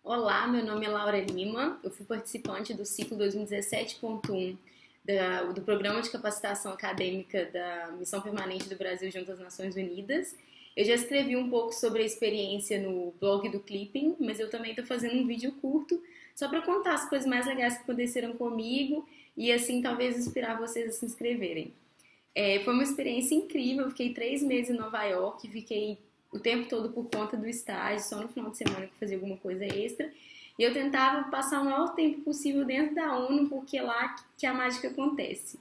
Olá, meu nome é Laura Lima, eu fui participante do ciclo 2017.1 do Programa de Capacitação Acadêmica da Missão Permanente do Brasil junto às Nações Unidas. Eu já escrevi um pouco sobre a experiência no blog do Clipping, mas eu também estou fazendo um vídeo curto só para contar as coisas mais legais que aconteceram comigo e assim talvez inspirar vocês a se inscreverem. Foi uma experiência incrível, eu fiquei 3 meses em Nova York, fiquei o tempo todo por conta do estágio, só no final de semana que eu fazia alguma coisa extra. E eu tentava passar o maior tempo possível dentro da ONU, porque é lá que a mágica acontece.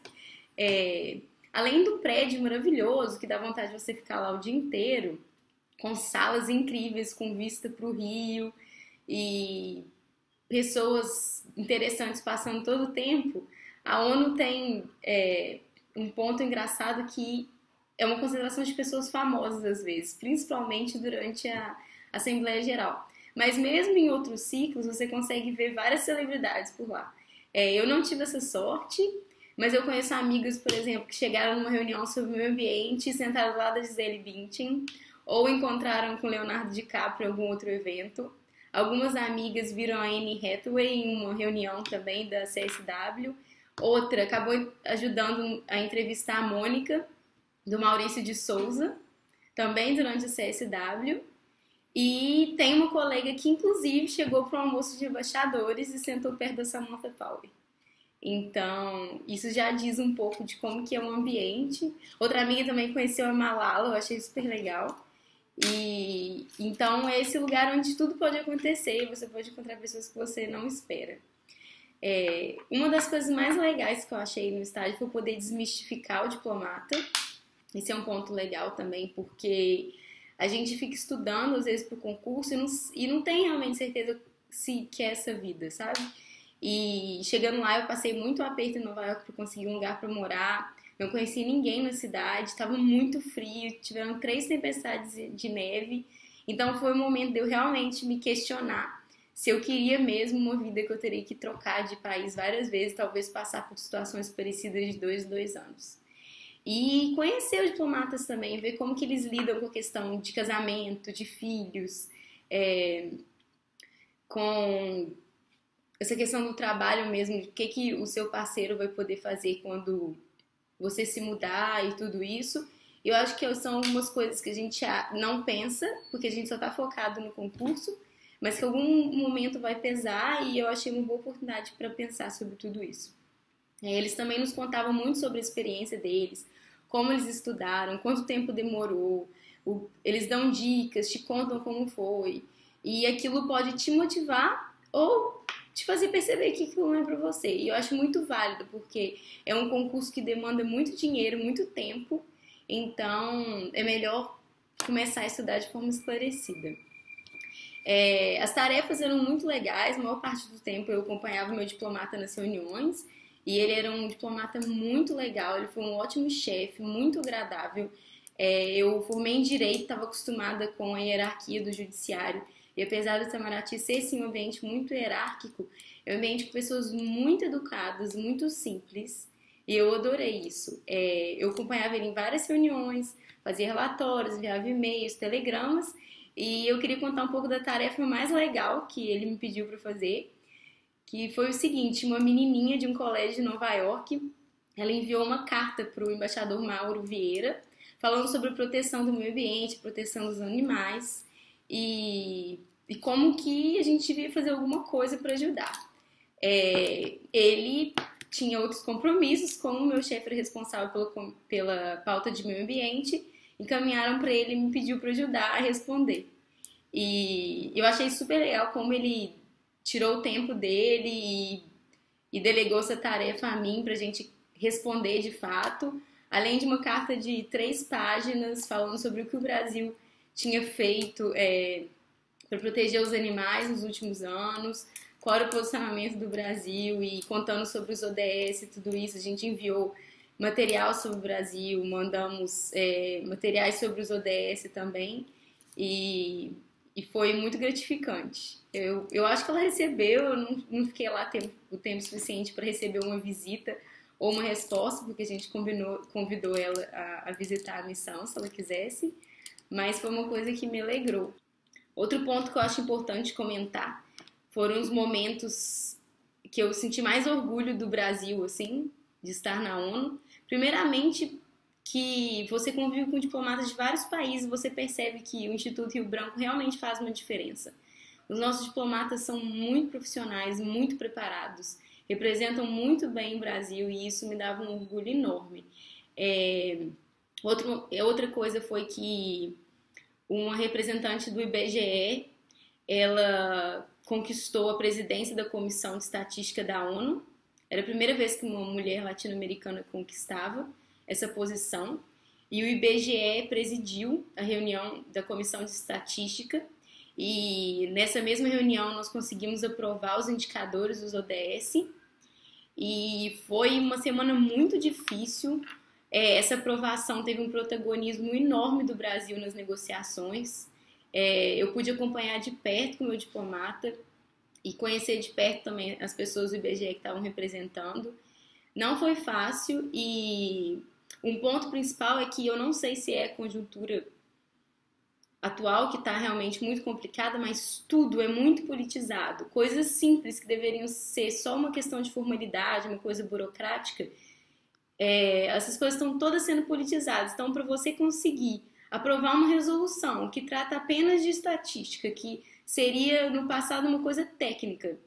Além do prédio maravilhoso, que dá vontade de você ficar lá o dia inteiro, com salas incríveis, com vista para o Rio, e pessoas interessantes passando todo o tempo, a ONU tem um ponto engraçado que é uma concentração de pessoas famosas às vezes, principalmente durante a Assembleia Geral. Mas mesmo em outros ciclos, você consegue ver várias celebridades por lá. Eu não tive essa sorte, mas eu conheço amigas, por exemplo, que chegaram numa reunião sobre o meio ambiente e sentaram do lado da Gisele Bündchen, ou encontraram com Leonardo DiCaprio em algum outro evento. Algumas amigas viram a Anne Hathaway em uma reunião também da CSW. Outra acabou ajudando a entrevistar a Mônica, do Maurício de Souza, também durante a CSW. E tem uma colega que, inclusive, chegou para um almoço de embaixadores e sentou perto da Samantha Power. Então, isso já diz um pouco de como que é o ambiente. Outra amiga também conheceu a Malala, eu achei super legal. E então é esse lugar onde tudo pode acontecer e você pode encontrar pessoas que você não espera. Uma das coisas mais legais que eu achei no estágio foi poder desmistificar o diplomata. Esse é um ponto legal também, porque a gente fica estudando, às vezes, para o concurso e não tem realmente certeza se quer essa vida, sabe? E chegando lá, eu passei muito aperto em Nova York para conseguir um lugar para morar. Não conheci ninguém na cidade, estava muito frio, tiveram 3 tempestades de neve. Então foi o momento de eu realmente me questionar se eu queria mesmo uma vida que eu teria que trocar de país várias vezes, talvez passar por situações parecidas de 2 em 2 anos. E conhecer os diplomatas também, ver como que eles lidam com a questão de casamento, de filhos, com essa questão do trabalho mesmo, o que o seu parceiro vai poder fazer quando você se mudar e tudo isso. Eu acho que são umas coisas que a gente não pensa, porque a gente só está focado no concurso, mas que em algum momento vai pesar e eu achei uma boa oportunidade para pensar sobre tudo isso. Eles também nos contavam muito sobre a experiência deles, como eles estudaram, quanto tempo demorou, eles dão dicas, te contam como foi, e aquilo pode te motivar ou te fazer perceber que aquilo não é pra você. E eu acho muito válido, porque é um concurso que demanda muito dinheiro, muito tempo, então é melhor começar a estudar de forma esclarecida. As tarefas eram muito legais, a maior parte do tempo eu acompanhava o meu diplomata nas reuniões, e ele era um diplomata muito legal, ele foi um ótimo chefe, muito agradável. Eu formei em Direito, estava acostumada com a hierarquia do judiciário, e apesar do Itamaraty ser sim, um ambiente muito hierárquico, é um ambiente com pessoas muito educadas, muito simples, e eu adorei isso. Eu acompanhava ele em várias reuniões, fazia relatórios, enviava e-mails, telegramas, e eu queria contar um pouco da tarefa mais legal que ele me pediu para fazer, que foi o seguinte: uma menininha de um colégio de Nova York, ela enviou uma carta para o embaixador Mauro Vieira, falando sobre a proteção do meio ambiente, proteção dos animais e como que a gente devia fazer alguma coisa para ajudar. Ele tinha outros compromissos, como o meu chefe era responsável pela pauta de meio ambiente, encaminharam para ele e me pediu para ajudar a responder. E eu achei super legal como ele tirou o tempo dele e delegou essa tarefa a mim pra gente responder de fato, além de uma carta de 3 páginas falando sobre o que o Brasil tinha feito para proteger os animais nos últimos anos, qual era o posicionamento do Brasil e contando sobre os ODS e tudo isso. A gente enviou material sobre o Brasil, mandamos materiais sobre os ODS também e foi muito gratificante. Eu acho que ela recebeu, eu não fiquei lá o tempo suficiente para receber uma visita ou uma resposta, porque a gente convidou ela a visitar a missão, se ela quisesse, mas foi uma coisa que me alegrou. Outro ponto que eu acho importante comentar foram os momentos que eu senti mais orgulho do Brasil, assim, de estar na ONU. Primeiramente, que você convive com diplomatas de vários países, você percebe que o Instituto Rio Branco realmente faz uma diferença. Os nossos diplomatas são muito profissionais, muito preparados, representam muito bem o Brasil e isso me dava um orgulho enorme. Outra coisa foi que uma representante do IBGE, ela conquistou a presidência da Comissão de Estatística da ONU. Era a primeira vez que uma mulher latino-americana conquistava essa posição. E o IBGE presidiu a reunião da Comissão de Estatística. E nessa mesma reunião nós conseguimos aprovar os indicadores dos ODS. E foi uma semana muito difícil. Essa aprovação teve um protagonismo enorme do Brasil nas negociações. Eu pude acompanhar de perto com o meu diplomata e conhecer de perto também as pessoas do IBGE que estavam representando. Não foi fácil e um ponto principal é que eu não sei se é a conjuntura atual que está realmente muito complicada, mas tudo é muito politizado. Coisas simples que deveriam ser só uma questão de formalidade, uma coisa burocrática, essas coisas estão todas sendo politizadas. Então, para você conseguir aprovar uma resolução que trata apenas de estatística, que seria no passado uma coisa técnica,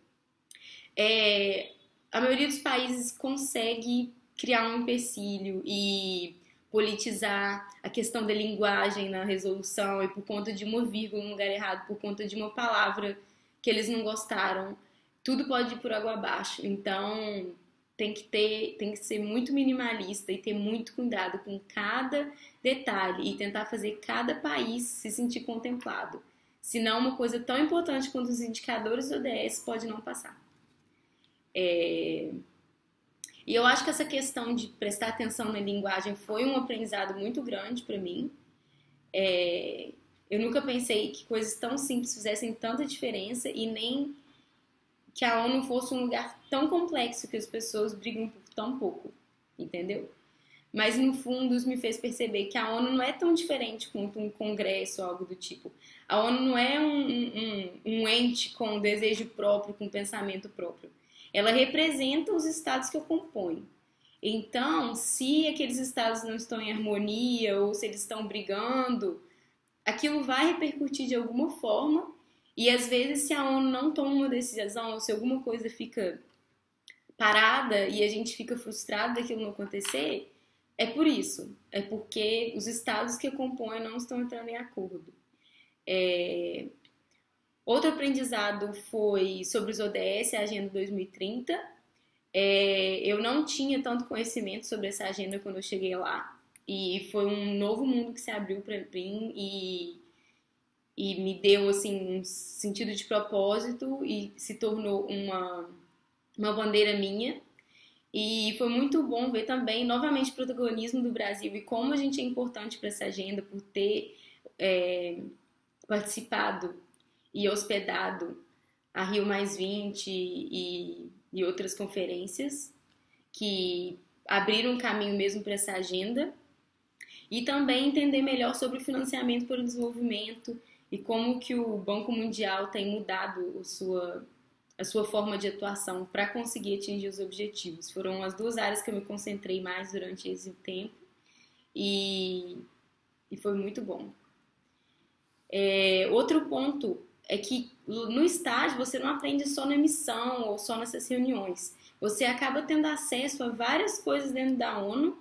a maioria dos países consegue criar um empecilho e politizar a questão da linguagem na resolução e por conta de uma vírgula no lugar errado, por conta de uma palavra que eles não gostaram, tudo pode ir por água abaixo. Então tem que ser muito minimalista e ter muito cuidado com cada detalhe e tentar fazer cada país se sentir contemplado. Senão uma coisa tão importante quanto os indicadores do ODS pode não passar. E eu acho que essa questão de prestar atenção na linguagem foi um aprendizado muito grande para mim. Eu nunca pensei que coisas tão simples fizessem tanta diferença e nem que a ONU fosse um lugar tão complexo que as pessoas brigam por tão pouco, entendeu? Mas no fundo isso me fez perceber que a ONU não é tão diferente quanto um congresso ou algo do tipo. A ONU não é um ente com um desejo próprio, com um pensamento próprio. Ela representa os estados que a compõem. Então, se aqueles estados não estão em harmonia ou se eles estão brigando, aquilo vai repercutir de alguma forma. E às vezes, se a ONU não toma uma decisão ou se alguma coisa fica parada e a gente fica frustrado daquilo não acontecer, é por isso. É porque os estados que a compõem não estão entrando em acordo. Outro aprendizado foi sobre os ODS, a Agenda 2030. Eu não tinha tanto conhecimento sobre essa agenda quando eu cheguei lá. E foi um novo mundo que se abriu para mim e me deu assim, um sentido de propósito e se tornou uma bandeira minha. E foi muito bom ver também, novamente, o protagonismo do Brasil e como a gente é importante para essa agenda por ter participado e hospedado a Rio+20 e outras conferências que abriram um caminho mesmo para essa agenda. E também entender melhor sobre o financiamento para o desenvolvimento e como que o Banco Mundial tem mudado a sua forma de atuação para conseguir atingir os objetivos. Foram as duas áreas que eu me concentrei mais durante esse tempo e foi muito bom. Outro ponto é que no estágio você não aprende só na missão ou só nessas reuniões. Você acaba tendo acesso a várias coisas dentro da ONU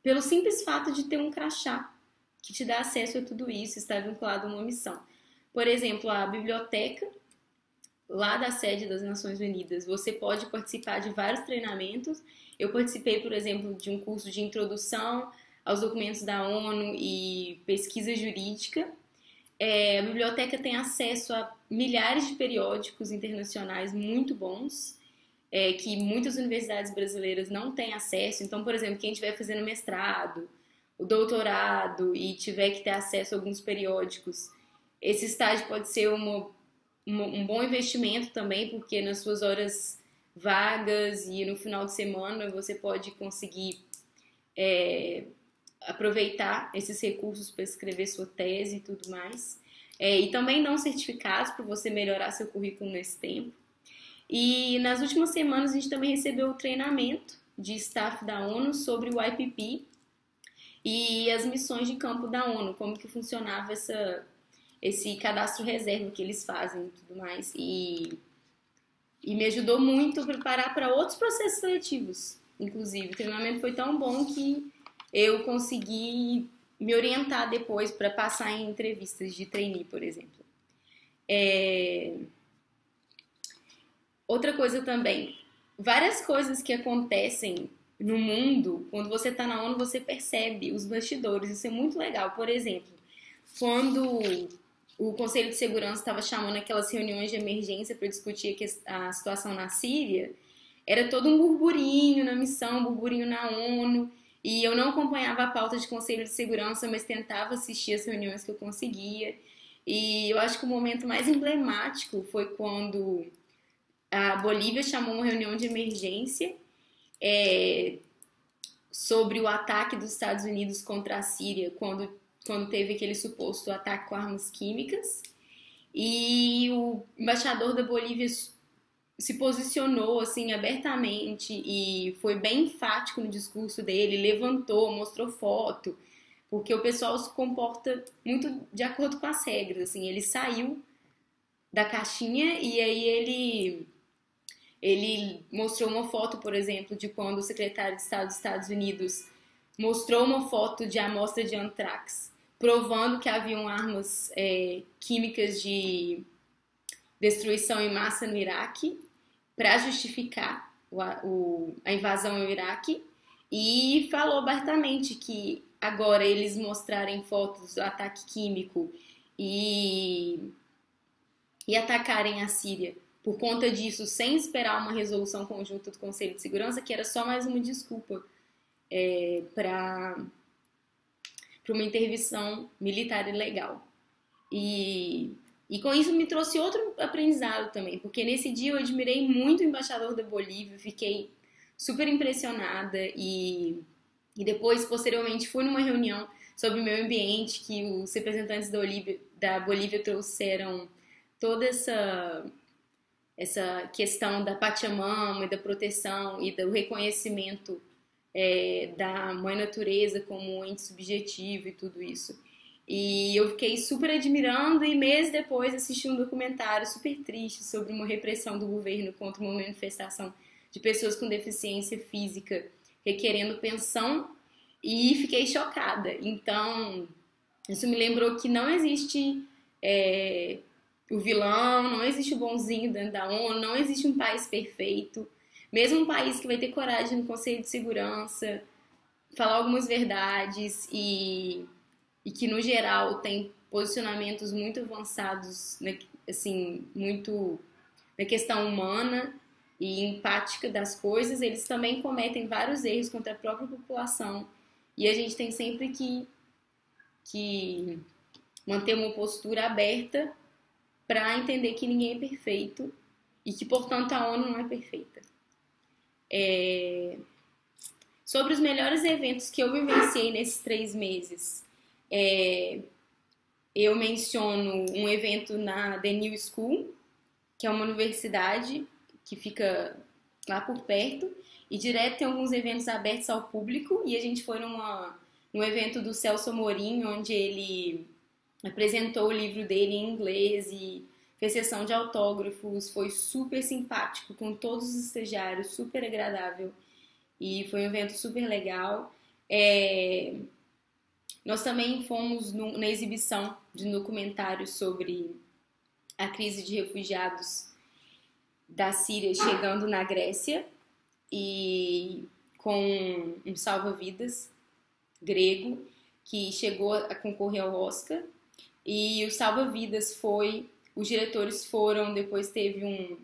pelo simples fato de ter um crachá que te dá acesso a tudo isso, está vinculado a uma missão. Por exemplo, a biblioteca lá da sede das Nações Unidas, você pode participar de vários treinamentos. Eu participei, por exemplo, de um curso de introdução aos documentos da ONU e pesquisa jurídica. A biblioteca tem acesso a milhares de periódicos internacionais muito bons, que muitas universidades brasileiras não têm acesso. Então, por exemplo, quem estiver fazendo mestrado, o doutorado e tiver que ter acesso a alguns periódicos, esse estágio pode ser um bom investimento também, porque nas suas horas vagas e no final de semana você pode conseguir aproveitar esses recursos para escrever sua tese e tudo mais. e também dão certificados para você melhorar seu currículo nesse tempo. E nas últimas semanas a gente também recebeu o treinamento de staff da ONU sobre o IPP e as missões de campo da ONU, como que funcionava esse cadastro reserva que eles fazem e tudo mais. E me ajudou muito a preparar para outros processos seletivos, inclusive. O treinamento foi tão bom que eu consegui me orientar depois para passar em entrevistas de trainee, por exemplo. Outra coisa também, várias coisas que acontecem no mundo, quando você está na ONU, você percebe os bastidores, isso é muito legal. Por exemplo, quando o Conselho de Segurança estava chamando aquelas reuniões de emergência para discutir a situação na Síria, era todo um burburinho na missão, um burburinho na ONU, e eu não acompanhava a pauta de Conselho de Segurança, mas tentava assistir as reuniões que eu conseguia. E eu acho que o momento mais emblemático foi quando a Bolívia chamou uma reunião de emergência sobre o ataque dos Estados Unidos contra a Síria, quando teve aquele suposto ataque com armas químicas. E o embaixador da Bolívia se posicionou assim abertamente e foi bem enfático no discurso dele, levantou, mostrou foto, porque o pessoal se comporta muito de acordo com as regras, assim, ele saiu da caixinha e aí ele mostrou uma foto, por exemplo, de quando o secretário de Estado dos Estados Unidos mostrou uma foto de amostra de antrax, provando que haviam armas químicas de destruição em massa no Iraque, para justificar a invasão ao Iraque, e falou abertamente que agora eles mostrarem fotos do ataque químico e atacarem a Síria por conta disso, sem esperar uma resolução conjunta do Conselho de Segurança, que era só mais uma desculpa para uma intervenção militar ilegal. E com isso me trouxe outro aprendizado também, porque nesse dia eu admirei muito o embaixador da Bolívia, fiquei super impressionada e depois, posteriormente, fui numa reunião sobre o meio ambiente que os representantes da Bolívia trouxeram toda essa questão da Pachamama e da proteção e do reconhecimento da mãe natureza como ente subjetivo e tudo isso. E eu fiquei super admirando e meses depois assisti um documentário super triste sobre uma repressão do governo contra uma manifestação de pessoas com deficiência física requerendo pensão e fiquei chocada. Então, isso me lembrou que não existe o vilão, não existe o bonzinho dentro da ONU, não existe um país perfeito. Mesmo um país que vai ter coragem no Conselho de Segurança, falar algumas verdades e que, no geral, tem posicionamentos muito avançados, assim, muito na questão humana e empática das coisas, eles também cometem vários erros contra a própria população. E a gente tem sempre que manter uma postura aberta para entender que ninguém é perfeito e que, portanto, a ONU não é perfeita. Sobre os melhores eventos que eu vivenciei nesses 3 meses, eu menciono um evento na The New School, que é uma universidade que fica lá por perto, e direto tem alguns eventos abertos ao público, e a gente foi num evento do Celso Amorim, onde ele apresentou o livro dele em inglês e fez sessão de autógrafos, foi super simpático com todos os estagiários, super agradável, e foi um evento super legal. Nós também fomos na exibição de um documentário sobre a crise de refugiados da Síria chegando na Grécia, e com um salva-vidas grego que chegou a concorrer ao Oscar. E o salva-vidas os diretores foram, depois teve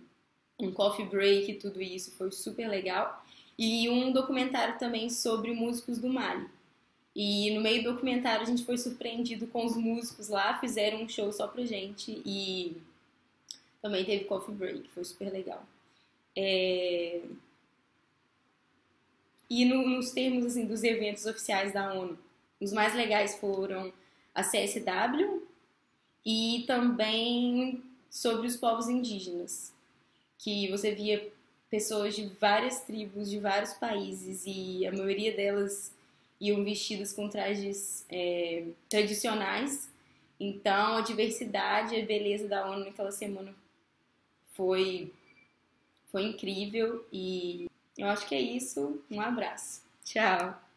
um coffee break e tudo isso, foi super legal. E um documentário também sobre músicos do Mali. E no meio do documentário a gente foi surpreendido com os músicos lá, fizeram um show só pra gente e também teve coffee break, foi super legal. E nos termos assim, dos eventos oficiais da ONU, os mais legais foram a CSW e também sobre os povos indígenas, que você via pessoas de várias tribos, de vários países, e a maioria delas iam vestidas com trajes tradicionais. Então, a diversidade e a beleza da ONU naquela semana foi, foi incrível, e eu acho que é isso. Um abraço. Tchau!